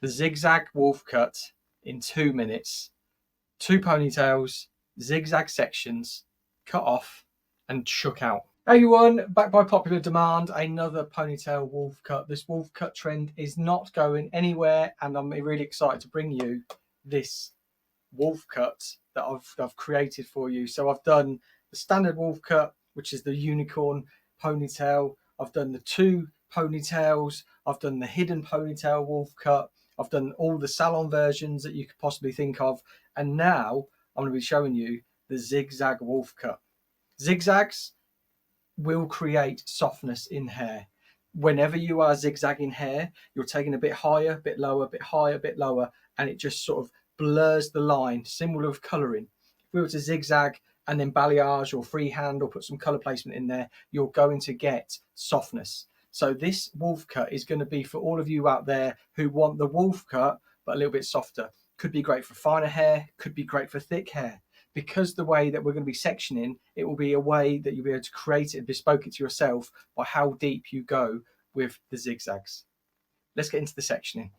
the zigzag wolf cut in 2 minutes. 2 ponytails, zigzag sections, cut off and shook out. Hey everyone, back by popular demand, another ponytail wolf cut. This wolf cut trend is not going anywhere, and I'm really excited to bring you this wolf cut that I've created for you. So I've done the standard wolf cut, which is the unicorn ponytail. I've done the 2 ponytails. I've done the hidden ponytail wolf cut. I've done all the salon versions that you could possibly think of. And now I'm going to be showing you the zigzag wolf cut. Zigzags will create softness in hair. Whenever you are zigzagging hair, you're taking a bit higher, a bit lower, a bit higher, a bit lower, and it just sort of blurs the line, similar with colouring. If we were to zigzag and then balayage or freehand or put some colour placement in there, you're going to get softness. So this wolf cut is going to be for all of you out there who want the wolf cut but a little bit softer. Could be great for finer hair, could be great for thick hair. Because the way that we're going to be sectioning, it will be a way that you'll be able to create it and bespoke it to yourself by how deep you go with the zigzags. Let's get into the sectioning.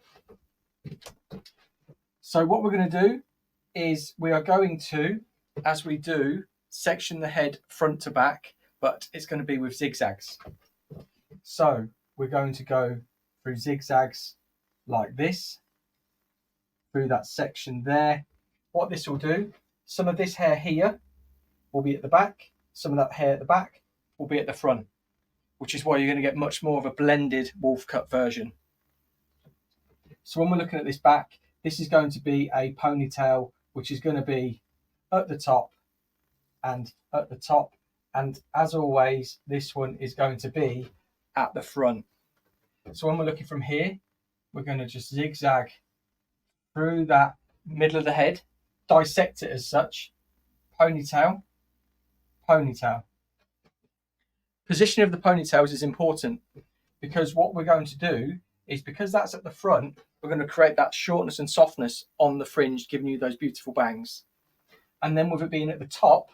So what we're going to do is we are going to, as we do, section the head front to back, but it's going to be with zigzags. So we're going to go through zigzags like this, through that section there. What this will do, some of this hair here will be at the back, some of that hair at the back will be at the front, which is why you're going to get much more of a blended wolf cut version. So when we're looking at this back, this is going to be a ponytail, which is going to be at the top and at the top. And as always, this one is going to be at the front. So when we're looking from here, we're going to just zigzag through that middle of the head, dissect it as such, ponytail, ponytail. Position of the ponytails is important because what we're going to do is, because that's at the front, we're going to create that shortness and softness on the fringe, giving you those beautiful bangs. And then with it being at the top,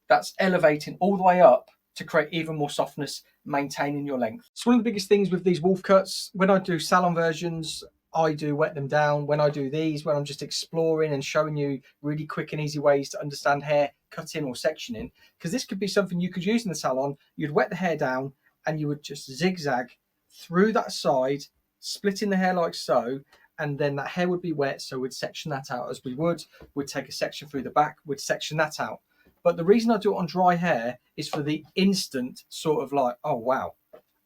that's elevating all the way up to create even more softness, maintaining your length. So one of the biggest things with these wolf cuts, when I do salon versions, I do wet them down. When I do these, when I'm just exploring and showing you really quick and easy ways to understand hair cutting or sectioning, because this could be something you could use in the salon, you'd wet the hair down and you would just zigzag through that side, splitting the hair like so, and then that hair would be wet, so we'd section that out as we would. We'd take a section through the back, we'd section that out. But the reason I do it on dry hair is for the instant sort of like, oh wow,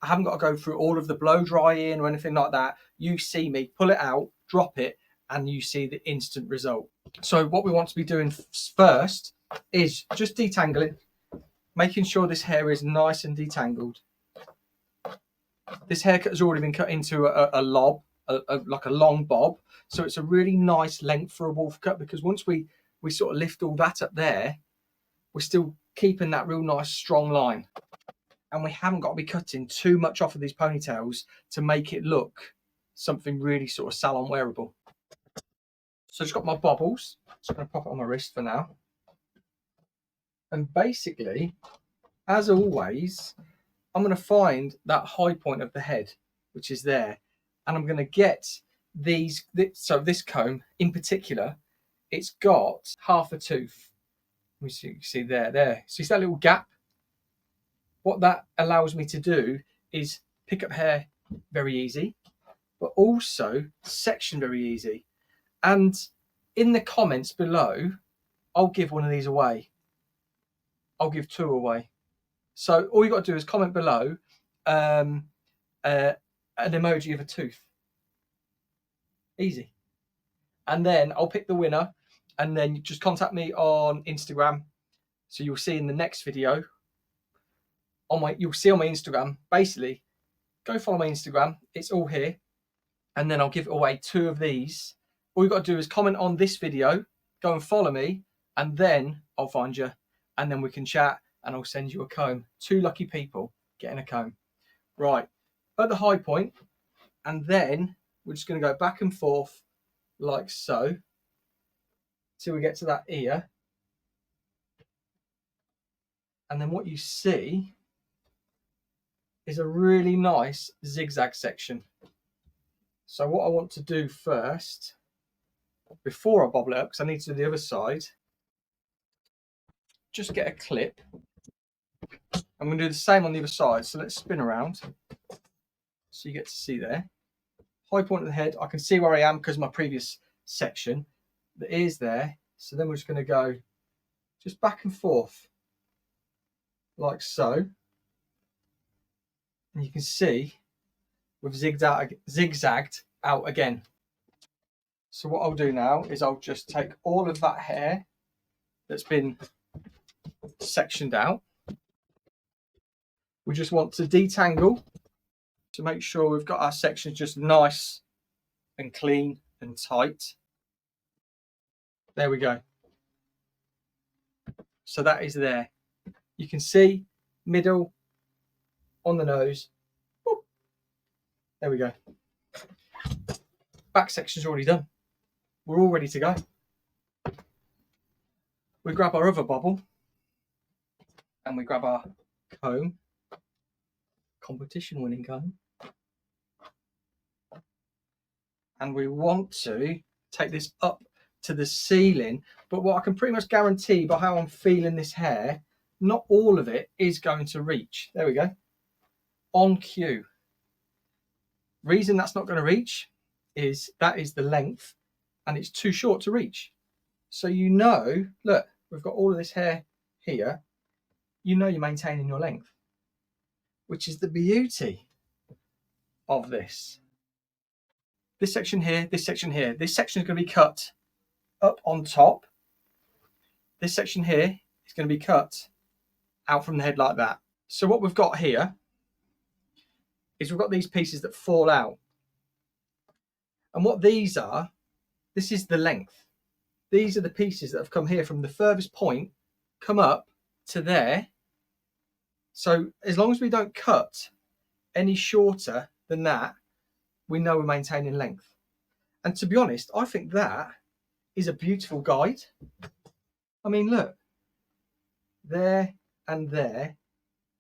I haven't got to go through all of the blow drying or anything like that. You see me pull it out, drop it, and you see the instant result. So what we want to be doing first is just detangling, making sure this hair is nice and detangled. This haircut has already been cut into a lob, like a long bob. So it's a really nice length for a wolf cut, because once we sort of lift all that up there, we're still keeping that real nice strong line. And we haven't got to be cutting too much off of these ponytails to make it look something really sort of salon wearable. So I've just got my bobbles. Just going to pop it on my wrist for now. And basically, as always, I'm going to find that high point of the head, which is there. And I'm going to get so this comb in particular, it's got half a tooth. Let me see, you see there. So you see that little gap? What that allows me to do is pick up hair very easy, but also section very easy. And in the comments below, I'll give one of these away. I'll give 2 away. So all you got to do is comment below an emoji of a tooth. Easy. And then I'll pick the winner, and then you just contact me on Instagram. So you'll see in the next video, you'll see on my Instagram, basically, go follow my Instagram. It's all here. And then I'll give away 2 of these. All you've got to do is comment on this video, go and follow me, and then I'll find you. And then we can chat, and I'll send you a comb. 2 lucky people getting a comb. Right, at the high point, and then we're just going to go back and forth like so till we get to that ear. And then what you see is a really nice zigzag section. So what I want to do first, before I bobble it up, because I need to do the other side, just get a clip. I'm going to do the same on the other side. So let's spin around. So you get to see there. High point of the head. I can see where I am because of my previous section. The ear's there. So then we're just going to go just back and forth like so. And you can see we've zigzagged out again. So what I'll do now is I'll just take all of that hair that's been sectioned out. We just want to detangle to make sure we've got our sections just nice and clean and tight. There we go. So that is there. You can see middle on the nose. Boop. There we go. Back section's already done. We're all ready to go. We grab our other bobble and we grab our comb, competition winning comb, and we want to take this up to the ceiling. But what I can pretty much guarantee by how I'm feeling this hair, not all of it is going to reach. There we go. On cue. Reason that's not going to reach is that is the length and it's too short to reach. So you know, look, we've got all of this hair here. You know you're maintaining your length, which is the beauty of this. This section here, this section here. This section is going to be cut up on top. This section here is going to be cut out from the head like that. So what we've got here is we've got these pieces that fall out. And what these are, this is the length. These are the pieces that have come here from the furthest point, come up to there. So as long as we don't cut any shorter than that, we know we're maintaining length. And to be honest, I think that is a beautiful guide. I mean, look, there and there,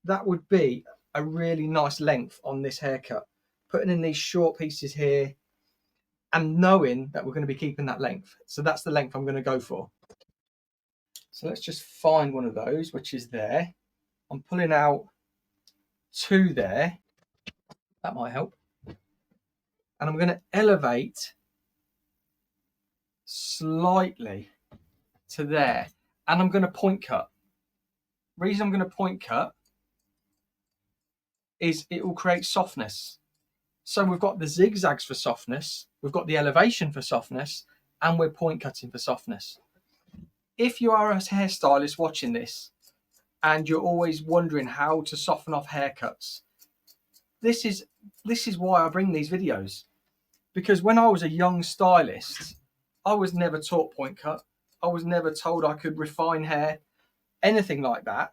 that would be a really nice length on this haircut. Putting in these short pieces here and knowing that we're going to be keeping that length. So that's the length I'm going to go for. So let's just find one of those, which is there. I'm pulling out two there. That might help. And I'm going to elevate slightly to there. And I'm going to point cut. Reason I'm going to point cut is it will create softness. So we've got the zigzags for softness, we've got the elevation for softness, and we're point cutting for softness. If you are a hairstylist watching this and you're always wondering how to soften off haircuts, this is why I bring these videos. Because when I was a young stylist, I was never taught point cut. I was never told I could refine hair, anything like that.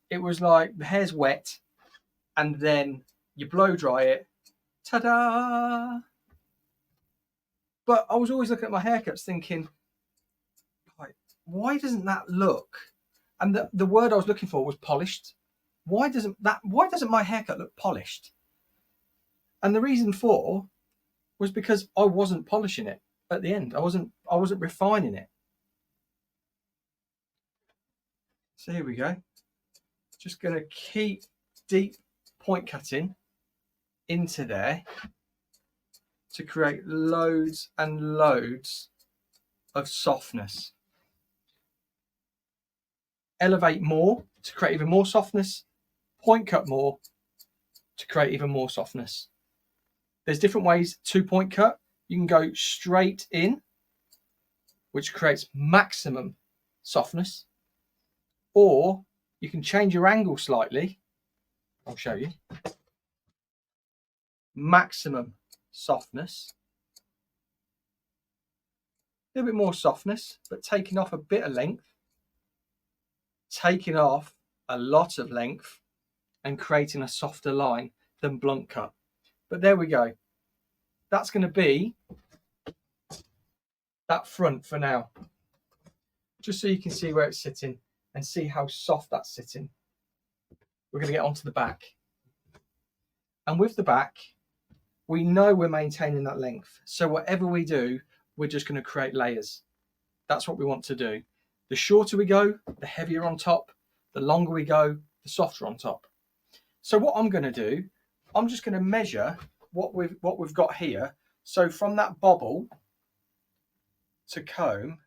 It was like the hair's wet and then you blow dry it. Ta-da! But I was always looking at my haircuts thinking, like, why doesn't that look? And the word I was looking for was polished. Why doesn't my haircut look polished? And the reason for was because I wasn't polishing it at the end. I wasn't refining it. So here we go. Just going to keep deep point cutting into there to create loads and loads of softness. Elevate more to create even more softness. Point cut more to create even more softness. There's different ways to point cut. You can go straight in, which creates maximum softness, or you can change your angle slightly. I'll show you. Maximum softness. A little bit more softness, but taking off a bit of length, taking off a lot of length, and creating a softer line than blunt cut. But there we go. That's going to be that front for now. Just so you can see where it's sitting and see how soft that's sitting. We're going to get onto the back. And with the back, we know we're maintaining that length. So whatever we do, we're just going to create layers. That's what we want to do. The shorter we go, the heavier on top. The longer we go, the softer on top. So what I'm going to do, I'm just going to measure what we've got here. So from that bobble to comb,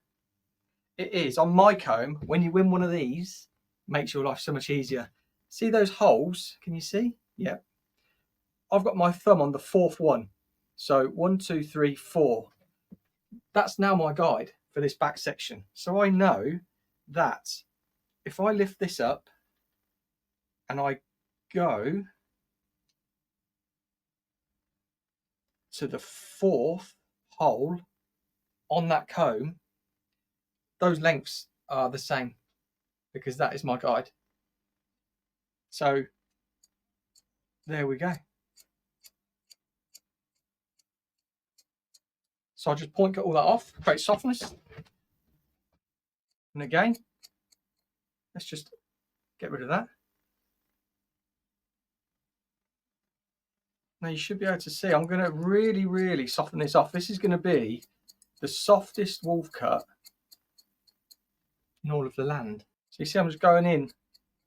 it is on my comb. When you win one of these, makes your life so much easier. See those holes? Can you see? Yeah. I've got my thumb on the fourth one. So 1, 2, 3, 4. That's now my guide for this back section. So I know that if I lift this up and I go to the fourth hole on that comb, those lengths are the same because that is my guide. So there we go. So I'll just point all that off, create softness. And again, let's just get rid of that. Now you should be able to see, I'm going to really, really soften this off. This is going to be the softest wolf cut in all of the land. So you see I'm just going in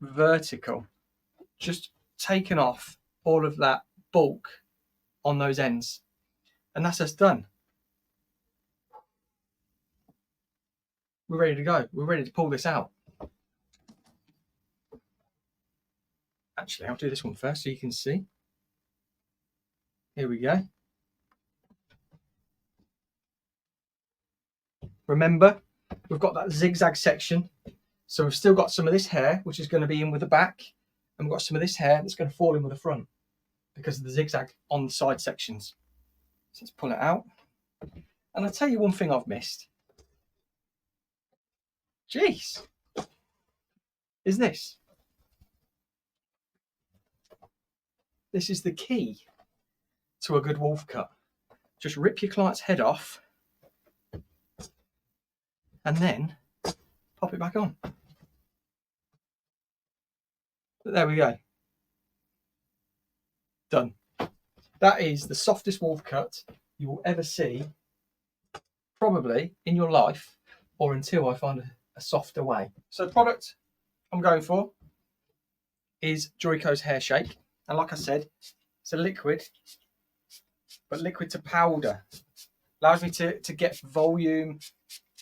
vertical, just taking off all of that bulk on those ends. And that's us done. We're ready to go. We're ready to pull this out. Actually, I'll do this one first so you can see. Here we go. Remember, we've got that zigzag section. So we've still got some of this hair, which is going to be in with the back. And we've got some of this hair that's going to fall in with the front because of the zigzag on the side sections. So let's pull it out. And I'll tell you one thing I've missed. Jeez. Is this. This is the key to a good wolf cut. Just rip your client's head off and then pop it back on. But there we go. Done. That is the softest wolf cut you will ever see, probably in your life, or until I find a softer way. So the product I'm going for is Joico's Hair Shake. And like I said, it's a liquid, but liquid to powder. Allows me to get volume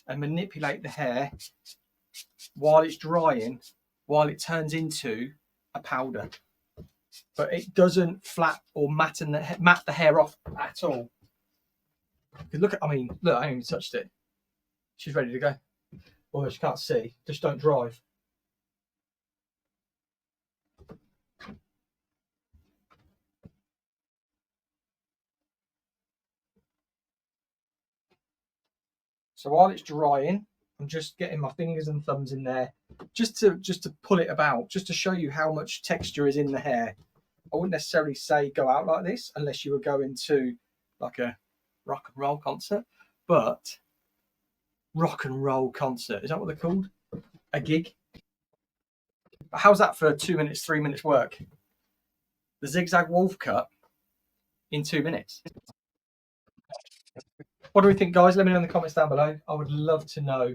and manipulate the hair while it's drying, while it turns into a powder. But it doesn't flat or mat the hair off at all. Look, I haven't even touched it. She's ready to go. Although she can't see, just don't drive. So while it's drying, I'm just getting my fingers and thumbs in there, just to pull it about, just to show you how much texture is in the hair. I wouldn't necessarily say go out like this unless you were going to like a rock and roll concert, but rock and roll concert, is that what they're called? A gig? How's that for 2 minutes, 3 minutes work? The zigzag wolf cut in 2 minutes. What do we think, guys? Let me know in the comments down below. I would love to know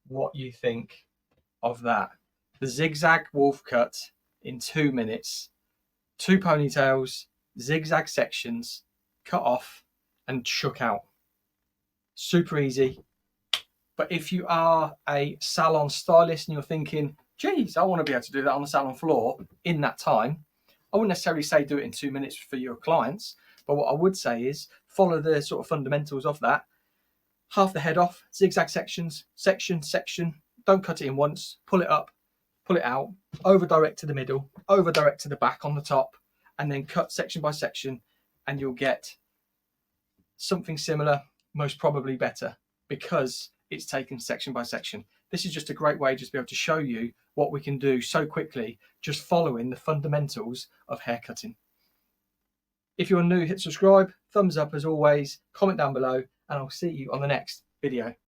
what you think of that. The zigzag wolf cut in 2 minutes. 2 ponytails, zigzag sections, cut off and shook out. Super easy. But if you are a salon stylist and you're thinking, geez, I want to be able to do that on the salon floor in that time, I wouldn't necessarily say do it in 2 minutes for your clients. But what I would say is follow the sort of fundamentals of that. Half the head off, zigzag sections, section. Don't cut it in once. Pull it up, pull it out, over direct to the middle, over direct to the back on the top, and then cut section by section, and you'll get something similar, most probably better, because it's taken section by section. This is just a great way just to be able to show you what we can do so quickly, just following the fundamentals of hair cutting. If you're new, hit subscribe, thumbs up as always, comment down below, and I'll see you on the next video.